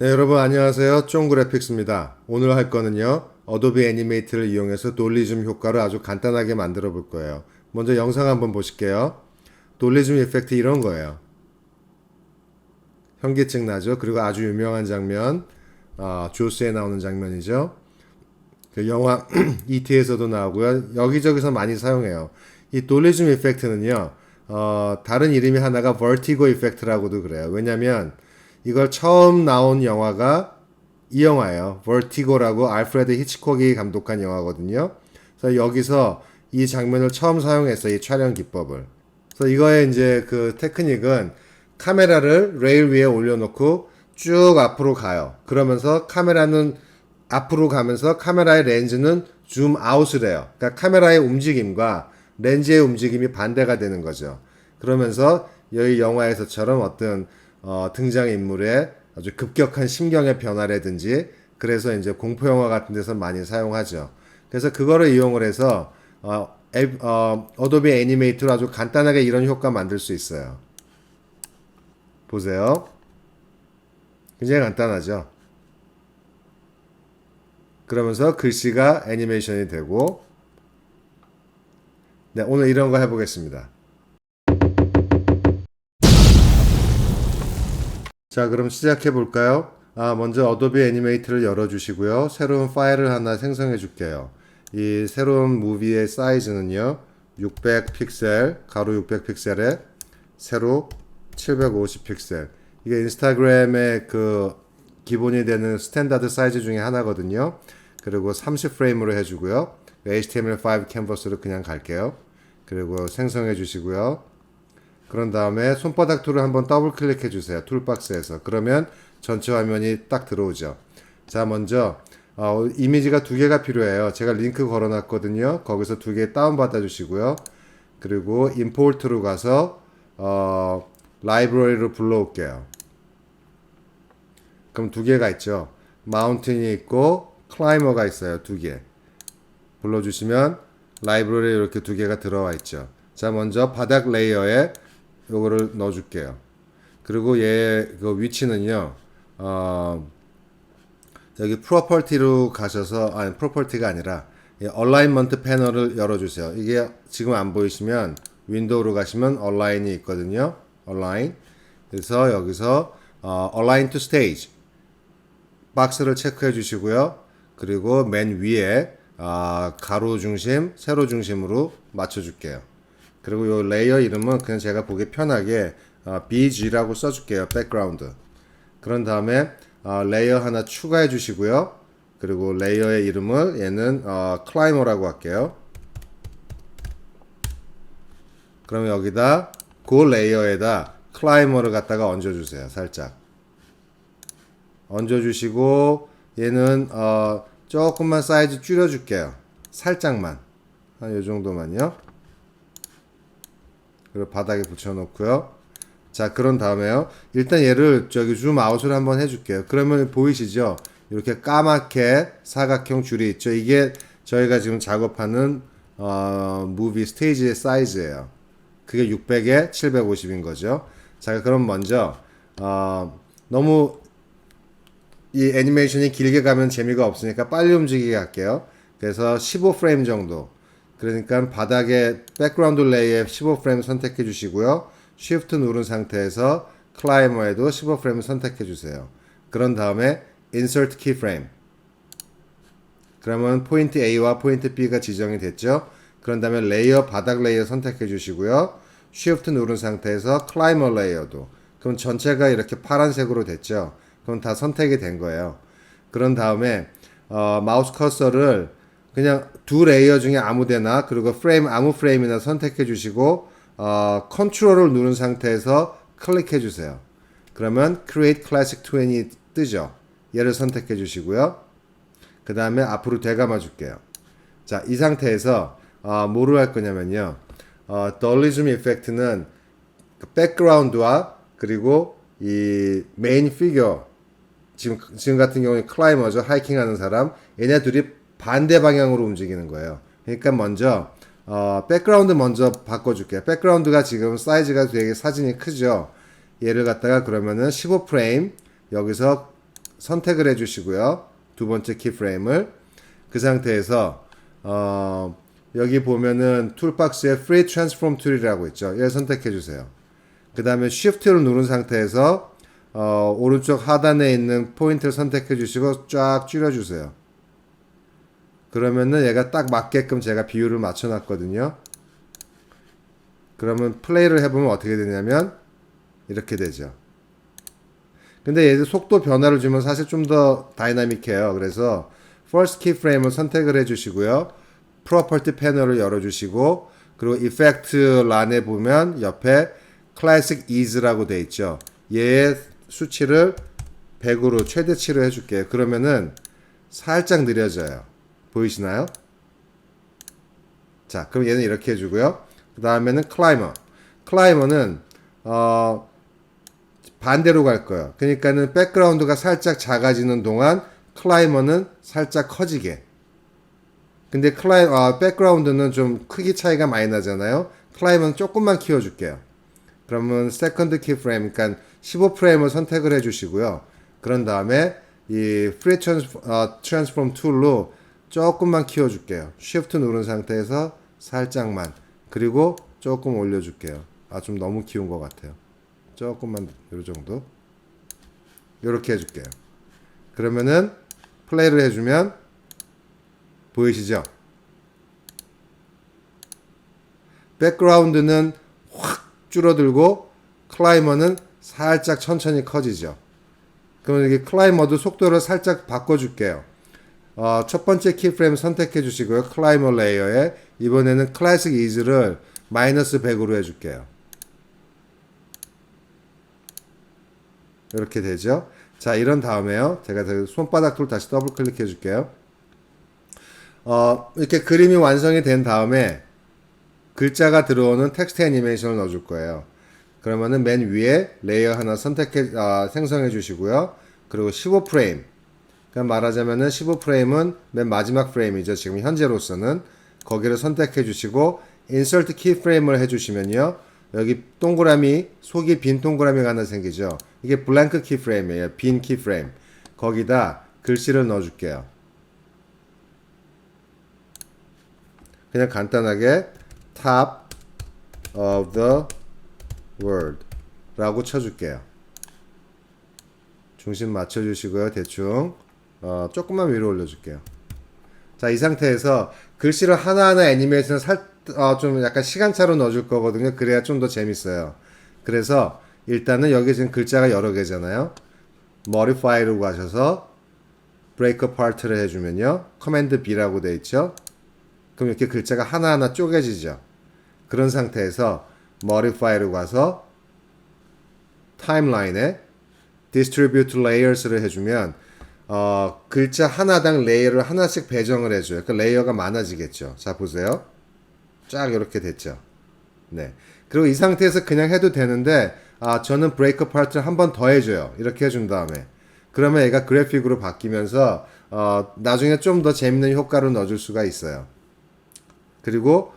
네, 여러분 안녕하세요. 쫑그래픽스입니다. 오늘 할 거는요. 어도비 애니메이트를 이용해서 돌리즘 효과를 아주 간단하게 만들어 볼 거예요. 먼저 영상 한번 보실게요. 돌리즘 이펙트 이런 거예요. 현기증 나죠? 그리고 아주 유명한 장면, 조스에 나오는 장면이죠. 그 영화 ET에서도 나오고요. 여기저기서 많이 사용해요. 이 돌리즘 이펙트는요. 다른 이름이 하나가 버티고 이펙트라고도 그래요. 왜냐면 이걸 처음 나온 영화가 이 영화예요. 버티고라고 알프레드 히치콕이 감독한 영화거든요. 그래서 여기서 이 장면을 처음 사용했어요. 이 촬영 기법을. 그래서 이거의 이제 그 테크닉은 카메라를 레일 위에 올려놓고 쭉 앞으로 가요. 그러면서 카메라는 앞으로 가면서 카메라의 렌즈는 줌 아웃을 해요. 그러니까 카메라의 움직임과 렌즈의 움직임이 반대가 되는 거죠. 그러면서 여기 영화에서처럼 어떤 등장인물의 아주 급격한 심경의 변화라든지 그래서 이제 공포영화 같은 데서 많이 사용하죠. 그래서 그거를 이용을 해서 어도비 애니메이터로 아주 간단하게 이런 효과 만들 수 있어요. 보세요. 굉장히 간단하죠. 그러면서 글씨가 애니메이션이 되고 네, 오늘 이런 거 해보겠습니다. 자, 그럼 시작해 볼까요? 먼저 어도비 애니메이터를 열어주시고요. 새로운 파일을 하나 생성해 줄게요. 이 새로운 무비의 사이즈는요. 600 픽셀, 가로 600 픽셀에 세로 750 픽셀. 이게 인스타그램의 그 기본이 되는 스탠다드 사이즈 중에 하나거든요. 그리고 30 프레임으로 해주고요. HTML5 캔버스로 그냥 갈게요. 그리고 생성해 주시고요. 그런 다음에 손바닥 툴을 한번 더블 클릭해 주세요. 툴박스에서. 그러면 전체 화면이 딱 들어오죠. 자, 먼저 이미지가 두 개가 필요해요. 제가 링크 걸어 놨거든요. 거기서 두 개 다운 받아 주시고요. 그리고 임포트로 가서 라이브러리를 불러올게요. 그럼 두 개가 있죠. 마운틴이 있고 클라이머가 있어요. 두 개. 불러주시면 라이브러리에 이렇게 두 개가 들어와 있죠. 자, 먼저 바닥 레이어에 요거를 넣어줄게요. 그리고 얘 그 위치는요. 여기 프로퍼티로 가셔서 프로퍼티가 아니라 얼라인먼트 패널을 열어주세요. 이게 지금 안 보이시면 윈도우로 가시면 얼라인이 있거든요. 얼라인. 그래서 여기서 얼라인 투 스테이지 박스를 체크해 주시고요. 그리고 맨 위에 가로 중심, 세로 중심으로 맞춰줄게요. 그리고 이 레이어 이름은 그냥 제가 보기 편하게 BG라고 써줄게요. 백그라운드. 그런 다음에 레이어 하나 추가해 주시고요. 그리고 레이어의 이름을 얘는 클라이머라고 할게요. 그럼 여기다 그 레이어에다 클라이머를 갖다가 얹어주세요. 살짝 얹어주시고 얘는 조금만 사이즈 줄여줄게요. 살짝만 한 요 정도만요. 그리고 바닥에 붙여놓고요. 자, 그런 다음에요. 일단 얘를 저기 줌 아웃을 한번 해줄게요. 그러면 보이시죠? 이렇게 까맣게 사각형 줄이 있죠. 이게 저희가 지금 작업하는 무비 스테이지의 사이즈예요. 그게 600에 750인 거죠. 자, 그럼 먼저 너무 이 애니메이션이 길게 가면 재미가 없으니까 빨리 움직이게 할게요. 그래서 15프레임 정도. 그러니까 바닥에 백그라운드 레이에 15프레임 선택해 주시고요. Shift 누른 상태에서 클라이머에도 15프레임 선택해 주세요. 그런 다음에 Insert Keyframe. 그러면 포인트 A와 포인트 B가 지정이 됐죠. 그런 다음에 레이어, 바닥 레이어 선택해 주시고요. Shift 누른 상태에서 클라이머 레이어도. 그럼 전체가 이렇게 파란색으로 됐죠. 그럼 다 선택이 된 거예요. 그런 다음에 마우스 커서를 그냥 두 레이어 중에 아무데나 그리고 프레임 아무 프레임이나 선택해 주시고 컨트롤을 누른 상태에서 클릭해 주세요. 그러면 Create Classic 20이 뜨죠. 얘를 선택해 주시고요. 그 다음에 앞으로 되감아 줄게요. 자, 이 상태에서 뭐로 할 거냐면요. 덜리즘 이펙트는 백그라운드와 그리고 이 메인 피겨 지금 같은 경우에 클라이머죠. 하이킹하는 사람. 얘네 둘이 반대 방향으로 움직이는 거예요. 그러니까 먼저 백그라운드 먼저 바꿔줄게요. 백그라운드가 지금 사이즈가 되게 사진이 크죠. 얘를 갖다가 그러면은 15프레임 여기서 선택을 해주시고요. 두 번째 키프레임을 그 상태에서 여기 보면은 툴박스에 Free Transform Tool이라고 있죠. 얘를 선택해 주세요. 그 다음에 Shift를 누른 상태에서 오른쪽 하단에 있는 포인트를 선택해 주시고 쫙 줄여 주세요. 그러면은 얘가 딱 맞게끔 제가 비율을 맞춰 놨거든요. 그러면 플레이를 해보면 어떻게 되냐면 이렇게 되죠. 근데 얘들 속도 변화를 주면 사실 좀 더 다이나믹해요. 그래서 First Keyframe을 선택을 해주시고요. Property 패널을 열어주시고 그리고 Effect 란에 보면 옆에 Classic Ease라고 돼 있죠. 얘의 수치를 100으로 최대치로 해줄게요. 그러면은 살짝 느려져요. 보이시나요? 자, 그럼 얘는 이렇게 해주고요. 그 다음에는 Climber. Climber는 반대로 갈 거예요. 그러니까는 백그라운드가 살짝 작아지는 동안 클라이머는 살짝 커지게. 근데 백그라운드는 좀 크기 차이가 많이 나잖아요. 클라이머는 조금만 키워줄게요. 그러면 세컨드 키프레임, 그러니까 15프레임을 선택을 해주시고요. 그런 다음에 이 Free Transform 툴로 조금만 키워줄게요. Shift 누른 상태에서 살짝만. 그리고 조금 올려줄게요. 좀 너무 키운 것 같아요. 조금만 요 정도. 요렇게 해줄게요. 그러면은 플레이를 해주면 보이시죠? 백그라운드는 확 줄어들고 클라이머는 살짝 천천히 커지죠. 그러면 여기 클라이머도 속도를 살짝 바꿔줄게요. 첫 번째 키프레임 선택해 주시고요. 클라이머 레이어에 이번에는 클래식 이즈를 마이너스 100으로 해줄게요. 이렇게 되죠. 자, 이런 다음에요. 제가 손바닥 툴 다시 더블 클릭해 줄게요. 이렇게 그림이 완성이 된 다음에 글자가 들어오는 텍스트 애니메이션을 넣어줄 거예요. 그러면은 맨 위에 레이어 하나 생성해 주시고요. 그리고 15프레임. 그러니까 말하자면은 15프레임은 맨 마지막 프레임이죠. 지금 현재로서는. 거기를 선택해 주시고 인서트 키프레임을 해 주시면요. 여기 동그라미, 속이 빈 동그라미가 하나 생기죠. 이게 블랭크 키프레임이에요. 빈 키프레임. 거기다 글씨를 넣어줄게요. 그냥 간단하게 top of the world 라고 쳐줄게요. 중심 맞춰주시고요. 대충 조금만 위로 올려줄게요. 자, 이 상태에서 글씨를 하나하나 애니메이션을 좀 약간 시간차로 넣어줄 거거든요. 그래야 좀 더 재밌어요. 그래서 일단은 여기 지금 글자가 여러 개잖아요. Modify로 가셔서 Break Apart를 해주면요. Command B라고 돼 있죠. 그럼 이렇게 글자가 하나하나 쪼개지죠. 그런 상태에서 Modify로 가서 Timeline에 Distribute Layers를 해주면 글자 하나당 레이어를 하나씩 배정을 해줘요. 그 레이어가 많아지겠죠. 자, 보세요. 쫙 이렇게 됐죠. 네. 그리고 이 상태에서 그냥 해도 되는데 저는 브레이크 파트를 한 번 더 해줘요. 이렇게 해준 다음에 그러면 얘가 그래픽으로 바뀌면서 나중에 좀 더 재밌는 효과를 넣어줄 수가 있어요. 그리고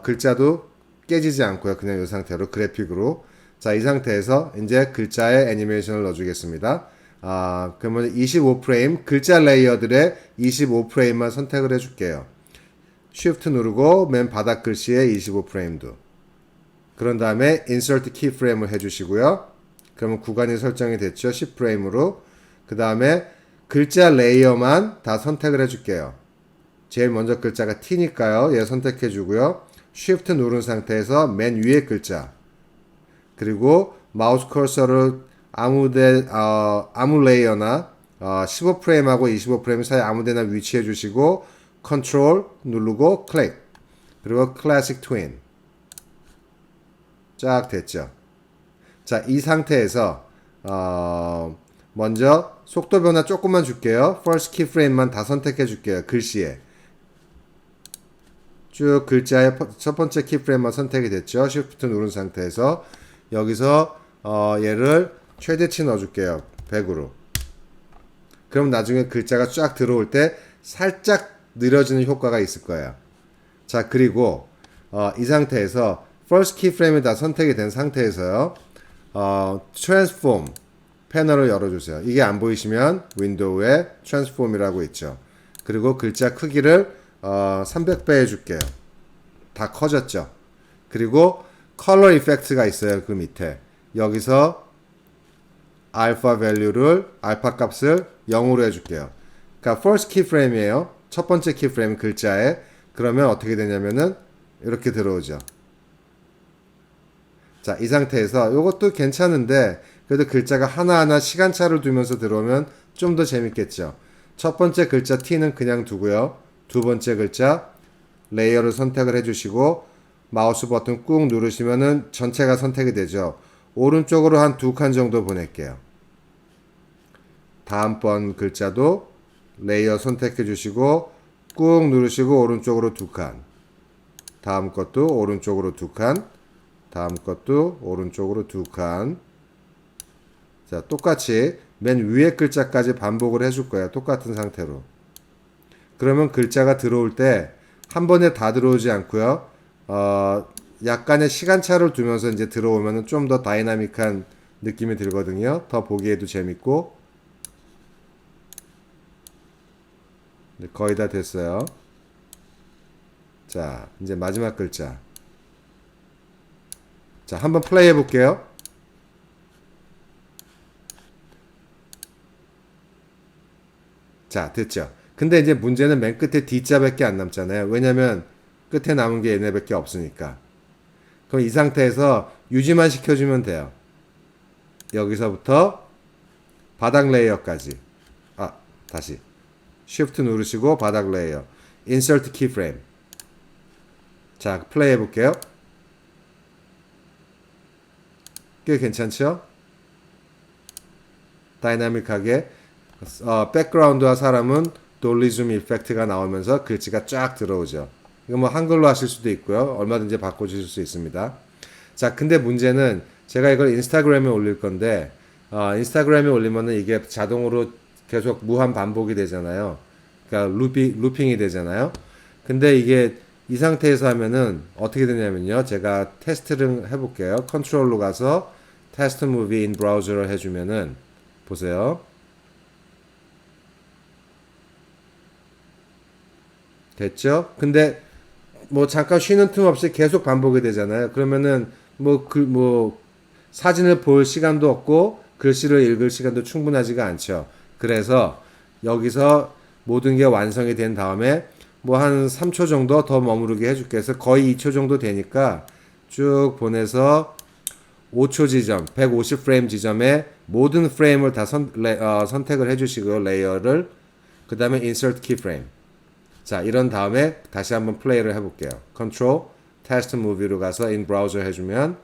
글자도 깨지지 않고요. 그냥 이 상태로 그래픽으로. 자, 이 상태에서 이제 글자에 애니메이션을 넣어주겠습니다. 그러면 25프레임 글자 레이어들의 25프레임만 선택을 해줄게요. Shift 누르고 맨 바닥 글씨에 25프레임도. 그런 다음에 Insert Keyframe을 해주시고요. 그러면 구간이 설정이 됐죠. 10프레임으로. 그 다음에 글자 레이어만 다 선택을 해줄게요. 제일 먼저 글자가 T니까요. 얘 선택해주고요. Shift 누른 상태에서 맨 위에 글자. 그리고 마우스 커서를 아무 레이어나 15프레임하고 25프레임 사이 아무 데나 위치해 주시고 컨트롤 누르고 클릭. 그리고 클래식 트윈. 쫙 됐죠. 자, 이 상태에서 먼저 속도 변화 조금만 줄게요. First keyframe만 다 선택해 줄게요. 글씨에. 쭉 글자의 첫 번째 키프레임만 선택이 됐죠. Shift 누른 상태에서 여기서 얘를 최대치 넣어줄게요. 100으로. 그럼 나중에 글자가 쫙 들어올 때 살짝 느려지는 효과가 있을 거예요. 자, 그리고 이 상태에서 First keyframe이 다 선택이 된 상태에서요. Transform 패널을 열어주세요. 이게 안 보이시면 윈도우에 트랜스폼이라고 있죠. 그리고 글자 크기를 300배 해줄게요. 다 커졌죠. 그리고 컬러 이펙트가 있어요. 그 밑에. 여기서 알파 밸류를 알파 값을 0으로 해줄게요. 그러니까 first keyframe이에요. 첫 번째 키프레임 글자에. 그러면 어떻게 되냐면은 이렇게 들어오죠. 자, 이 상태에서 이것도 괜찮은데 그래도 글자가 하나하나 시간차를 두면서 들어오면 좀 더 재밌겠죠. 첫 번째 글자 T는 그냥 두고요. 두 번째 글자 레이어를 선택을 해주시고 마우스 버튼 꾹 누르시면은 전체가 선택이 되죠. 오른쪽으로 한 2칸 정도 보낼게요. 다음번 글자도 레이어 선택해 주시고 꾹 누르시고 오른쪽으로 2칸. 다음 것도 오른쪽으로 2칸. 다음 것도 오른쪽으로 2칸. 자, 똑같이 맨 위에 글자까지 반복을 해줄 거예요. 똑같은 상태로. 그러면 글자가 들어올 때 한 번에 다 들어오지 않고요. 약간의 시간차를 두면서 이제 들어오면 좀 더 다이나믹한 느낌이 들거든요. 더 보기에도 재밌고. 거의 다 됐어요. 자, 이제 마지막 글자. 자, 한번 플레이 해볼게요. 자, 됐죠? 근데 이제 문제는 맨 끝에 D자밖에 안 남잖아요. 왜냐면 끝에 남은 게 얘네밖에 없으니까. 그럼 이 상태에서 유지만 시켜주면 돼요. 여기서부터 바닥 레이어까지. 다시. Shift 누르시고 바닥 레이어. Insert keyframe. 자, 플레이 해볼게요. 꽤 괜찮죠? 다이나믹하게. 백그라운드와 사람은 돌리줌 이펙트가 나오면서 글씨가 쫙 들어오죠. 이거 뭐 한글로 하실 수도 있고요. 얼마든지 바꿔주실 수 있습니다. 자, 근데 문제는 제가 이걸 인스타그램에 올릴 건데 인스타그램에 올리면은 이게 자동으로 계속 무한 반복이 되잖아요. 그러니까 루핑이 되잖아요. 근데 이게 이 상태에서 하면은 어떻게 되냐면요. 제가 테스트를 해볼게요. 컨트롤로 가서 테스트 무비 인 브라우저를 해주면은 보세요. 됐죠? 근데 뭐 잠깐 쉬는 틈 없이 계속 반복이 되잖아요. 그러면은 뭐 사진을 볼 시간도 없고 글씨를 읽을 시간도 충분하지가 않죠. 그래서 여기서 모든 게 완성이 된 다음에 뭐 한 3초 정도 더 머무르게 해줄게요. 그래서 거의 2초 정도 되니까 쭉 보내서 5초 지점, 150 프레임 지점에 모든 프레임을 다 선택을 해주시고요. 레이어를. 그 다음에 insert keyframe. 자, 이런 다음에 다시 한번 플레이를 해볼게요. Control, Test Movie로 가서 In Browser 해주면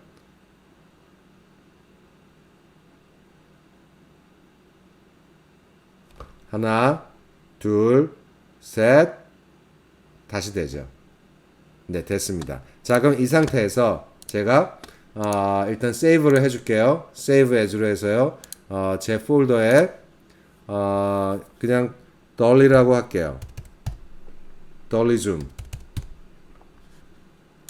하나, 둘, 셋, 다시 되죠. 네, 됐습니다. 자, 그럼 이 상태에서 제가 일단 세이브를 해줄게요. Save As로 해서요. 제 폴더에 그냥 dolly라고 할게요. dolly zoom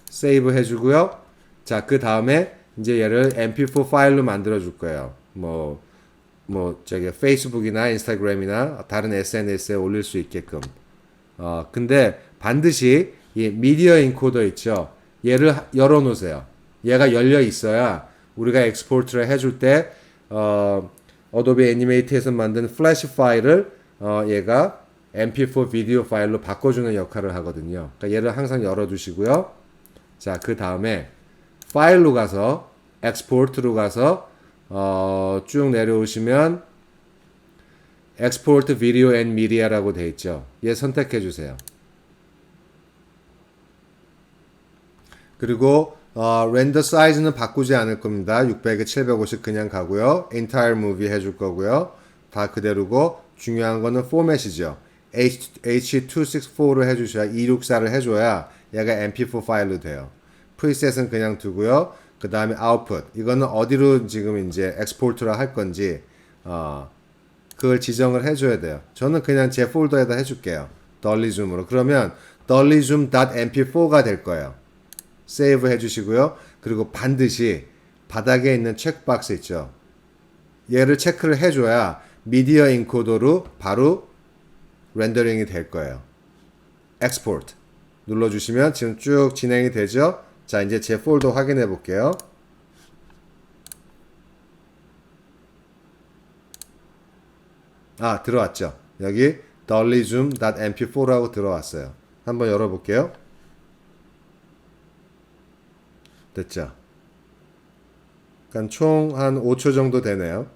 세이브 해주고요. 자, 그 다음에 이제 얘를 mp4 파일로 만들어 줄 거예요. 저기 페이스북이나 인스타그램이나 다른 SNS에 올릴 수 있게끔. 근데 반드시 이 미디어 인코더 있죠. 얘를 열어 놓으세요. 얘가 열려 있어야 우리가 엑스포트를 해줄 때 어도비 애니메이트에서 만든 플래시 파일을 얘가 mp4 비디오 파일로 바꿔주는 역할을 하거든요. 그러니까 얘를 항상 열어두시고요. 자, 그 다음에 파일로 가서 엑스포트로 가서 쭉 내려오시면 Export Video and Media라고 돼 있죠. 얘 선택해 주세요. 그리고 렌더 사이즈는 바꾸지 않을 겁니다. 600에 750 그냥 가고요. Entire Movie 해줄 거고요. 다 그대로고 중요한 거는 포맷이죠. H264로 해주셔야 264를 해줘야 얘가 mp4 파일로 돼요. 프리셋은 그냥 두고요. 그 다음에 아웃풋 이거는 어디로 지금 이제 엑스포트를 할 건지 그걸 지정을 해줘야 돼요. 저는 그냥 제 폴더에다 해줄게요. dollyzoom으로. 그러면 dollyzoom.mp4가 될 거예요. 세이브 해주시고요. 그리고 반드시 바닥에 있는 체크박스 있죠. 얘를 체크를 해줘야 미디어 인코더로 바로 렌더링이 될 거예요. Export 눌러주시면 지금 쭉 진행이 되죠. 자, 이제 제 폴더 확인해 볼게요. 아, 들어왔죠. 여기 dollyzoom.mp4라고 들어왔어요. 한번 열어볼게요. 됐죠. 그러니까 총 한 5초 정도 되네요.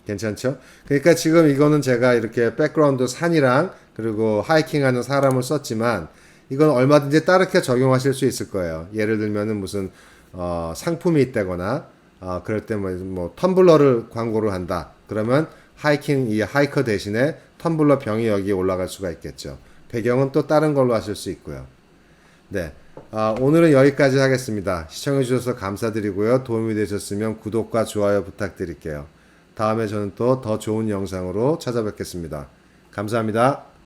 괜찮죠? 그러니까 지금 이거는 제가 이렇게 백그라운드 산이랑 그리고 하이킹하는 사람을 썼지만 이건 얼마든지 다르게 적용하실 수 있을 거예요. 예를 들면은 무슨 상품이 있다거나 그럴 때 뭐 텀블러를 광고를 한다. 그러면 하이킹 이 하이커 대신에 텀블러 병이 여기에 올라갈 수가 있겠죠. 배경은 또 다른 걸로 하실 수 있고요. 네. 오늘은 여기까지 하겠습니다. 시청해주셔서 감사드리고요. 도움이 되셨으면 구독과 좋아요 부탁드릴게요. 다음에 저는 또 더 좋은 영상으로 찾아뵙겠습니다. 감사합니다.